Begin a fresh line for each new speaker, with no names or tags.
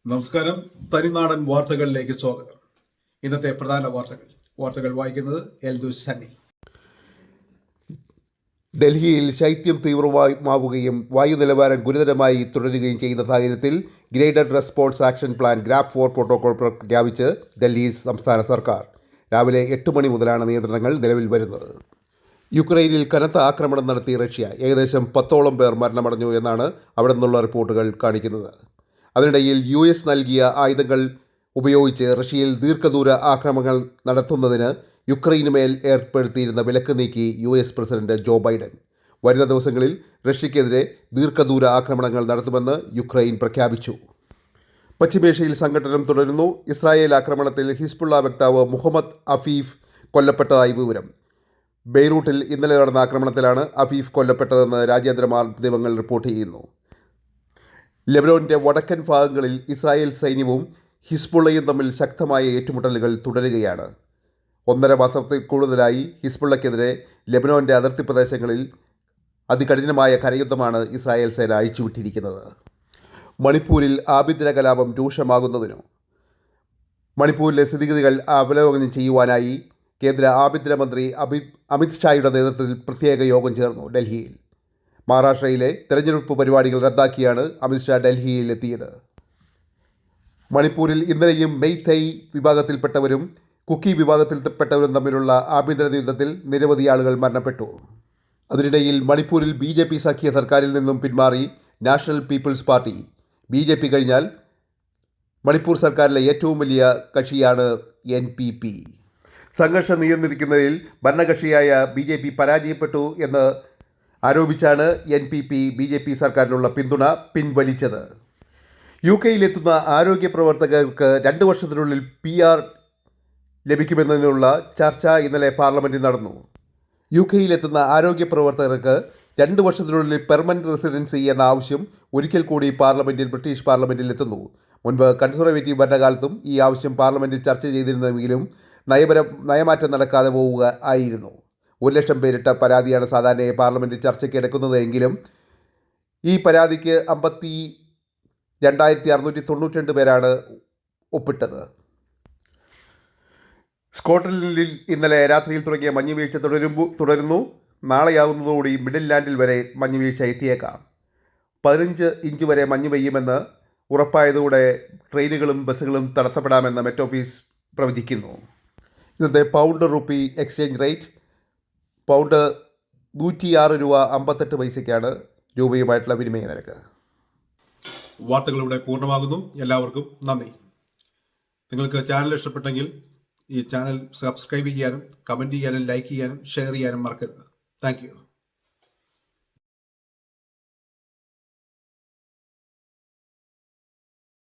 നമസ്കാരം. തനിനാടൻ വാർത്തകളിലേക്ക് സ്വാഗതം. ഇന്നത്തെ പ്രധാന വാർത്തകൾ വായിക്കുന്നത് എൽദുസ് സണ്ണി.
ഡൽഹിയിൽ ശൈത്യം തീവ്രമാവുകയും വായുനിലവാരം ഗുരുതരമായി തുടരുകയും ചെയ്യുന്ന സാഹചര്യത്തിൽ graded response action plan grape 4 protocol പ്രഖ്യാപിച്ച് ഡൽഹി സംസ്ഥാന സർക്കാർ. രാവിലെ 8 മണി മുതലാണ് നിയന്ത്രണങ്ങൾ നിലവിൽ വരുന്നത്. യുക്രൈനിൽ കനത്ത ആക്രമണം നടത്തി റഷ്യ. ഏകദേശം 10ഓളം പേർ മരണമടഞ്ഞു എന്നാണ് അവിടെ നിന്നുള്ള റിപ്പോർട്ടുകൾ കാണിക്കുന്നത്. അതിനിടയിൽ US നൽകിയ ആയുധങ്ങൾ ഉപയോഗിച്ച് റഷ്യയിൽ ദീർഘദൂര ആക്രമണങ്ങൾ നടത്തുന്നതിന് യുക്രൈന് മേൽ ഏർപ്പെടുത്തിയിരുന്ന വിലക്ക് നീക്കി US പ്രസിഡന്റ് ജോ ബൈഡൻ. വരുന്ന ദിവസങ്ങളിൽ റഷ്യക്കെതിരെ ദീർഘദൂര ആക്രമണങ്ങൾ നടത്തുമെന്ന് യുക്രൈൻ പ്രഖ്യാപിച്ചു. പശ്ചിമേഷ്യയിൽ സംഘട്ടനം തുടരുന്നു. ഇസ്രായേൽ ആക്രമണത്തിൽ ഹിസ്ബുള്ള വക്താവ് മുഹമ്മദ് അഫീഫ് കൊല്ലപ്പെട്ടതായി വിവരം. ബെയ്റൂട്ടിൽ ഇന്നലെ നടന്ന ആക്രമണത്തിലാണ് അഫീഫ് കൊല്ലപ്പെട്ടതെന്ന് രാജ്യാന്തര മാധ്യമങ്ങൾ റിപ്പോർട്ട് ചെയ്യുന്നു. ലെബനോനിൻ്റെ വടക്കൻ ഭാഗങ്ങളിൽ ഇസ്രായേൽ സൈന്യവും ഹിസ്ബുള്ളയും തമ്മിൽ ശക്തമായ ഏറ്റുമുട്ടലുകൾ തുടരുകയാണ്. 1.5 മാസത്തിൽ കൂടുതലായി ഹിസ്ബുള്ളയ്ക്കെതിരെ ലെബനോൻ്റെ അതിർത്തി പ്രദേശങ്ങളിൽ അതികഠിനമായ കരയുദ്ധമാണ് ഇസ്രായേൽ സേന അഴിച്ചുവിട്ടിരിക്കുന്നത്. മണിപ്പൂരിൽ ആഭ്യന്തര കലാപം രൂക്ഷമാകുന്നതിനു മണിപ്പൂരിലെ സ്ഥിതിഗതികൾ അവലോകനം ചെയ്യുവാനായി കേന്ദ്ര ആഭ്യന്തരമന്ത്രി അമിത് ഷായുടെ നേതൃത്വത്തിൽ പ്രത്യേക യോഗം ചേർന്നു ഡൽഹിയിൽ. മഹാരാഷ്ട്രയിലെ തെരഞ്ഞെടുപ്പ് പരിപാടികൾ റദ്ദാക്കിയാണ് അമിത്ഷാ ഡൽഹിയിലെത്തിയത്. മണിപ്പൂരിൽ ഇന്നലെയും മെയ്തൈ വിഭാഗത്തിൽപ്പെട്ടവരും കുക്കി വിഭാഗത്തിൽപ്പെട്ടവരും തമ്മിലുള്ള ആഭ്യന്തര യുദ്ധത്തിൽ നിരവധി ആളുകൾ മരണപ്പെട്ടു. അതിനിടയിൽ മണിപ്പൂരിൽ BJP സഖ്യ സർക്കാരിൽ നിന്നും പിന്മാറി നാഷണൽ പീപ്പിൾസ് പാർട്ടി. BJP കഴിഞ്ഞാൽ മണിപ്പൂർ സർക്കാരിലെ ഏറ്റവും വലിയ കക്ഷിയാണ് NPP. സംഘർഷം നിയന്ത്രിക്കുന്നതിൽ ഭരണകക്ഷിയായ BJP പരാജയപ്പെട്ടു എന്ന് ആരോപിച്ചാണ് NPP BJP സർക്കാരിനുള്ള പിന്തുണ പിൻവലിച്ചത്. UK-യിലെത്തുന്ന ആരോഗ്യ പ്രവർത്തകർക്ക് 2 വർഷത്തിനുള്ളിൽ PR ലഭിക്കുമെന്നതിനുള്ള ചർച്ച ഇന്നലെ പാർലമെൻറ്റിൽ നടന്നു. UK-യിലെത്തുന്ന ആരോഗ്യ പ്രവർത്തകർക്ക് 2 വർഷത്തിനുള്ളിൽ പെർമനന്റ് റെസിഡൻസി എന്ന ആവശ്യം ഒരിക്കൽ കൂടി ബ്രിട്ടീഷ് പാർലമെൻറ്റിൽ എത്തുന്നു. മുൻപ് കൺസർവേറ്റീവ് ഭരണകാലത്തും ഈ ആവശ്യം പാർലമെൻറ്റിൽ ചർച്ച ചെയ്തിരുന്നെങ്കിലും നയമാറ്റം നടക്കാതെ പോവുക ആയിരുന്നു. 1 ലക്ഷം പേരിട്ട പരാതിയാണ് സാധാരണയായി പാർലമെൻറ്റിൽ ചർച്ചയ്ക്ക് എടുക്കുന്നതെങ്കിലും ഈ പരാതിക്ക് 52,692 പേരാണ് ഒപ്പിട്ടത്. സ്കോട്ട്ലൻഡിൽ ഇന്നലെ രാത്രിയിൽ തുടങ്ങിയ മഞ്ഞുവീഴ്ച തുടരുന്നു. നാളെയാവുന്നതോടുകൂടി മിഡിൽലാൻഡിൽ വരെ മഞ്ഞുവീഴ്ച എത്തിയേക്കാം. 15 ഇഞ്ച് വരെ മഞ്ഞ് പെയ്യുമെന്ന് ഉറപ്പായതോടെ ട്രെയിനുകളും ബസ്സുകളും തടസ്സപ്പെടാമെന്ന് മെറ്റ് ഓഫീസ് പ്രവചിക്കുന്നു. ഇന്നത്തെ pound rupee exchange rate pound 106 രൂപ 58 പൈസയ്ക്കാണ് രൂപയുമായിട്ടുള്ള വിനിമയ നിരക്ക്.
വാർത്തകൾ ഇവിടെ പൂർണ്ണമാകുന്നു. എല്ലാവർക്കും നന്ദി. നിങ്ങൾക്ക് ചാനൽ ഇഷ്ടപ്പെട്ടെങ്കിൽ ഈ ചാനൽ സബ്സ്ക്രൈബ് ചെയ്യാനും കമൻറ്റ് ചെയ്യാനും ലൈക്ക് ചെയ്യാനും ഷെയർ ചെയ്യാനും മറക്കരുത്. Thank you.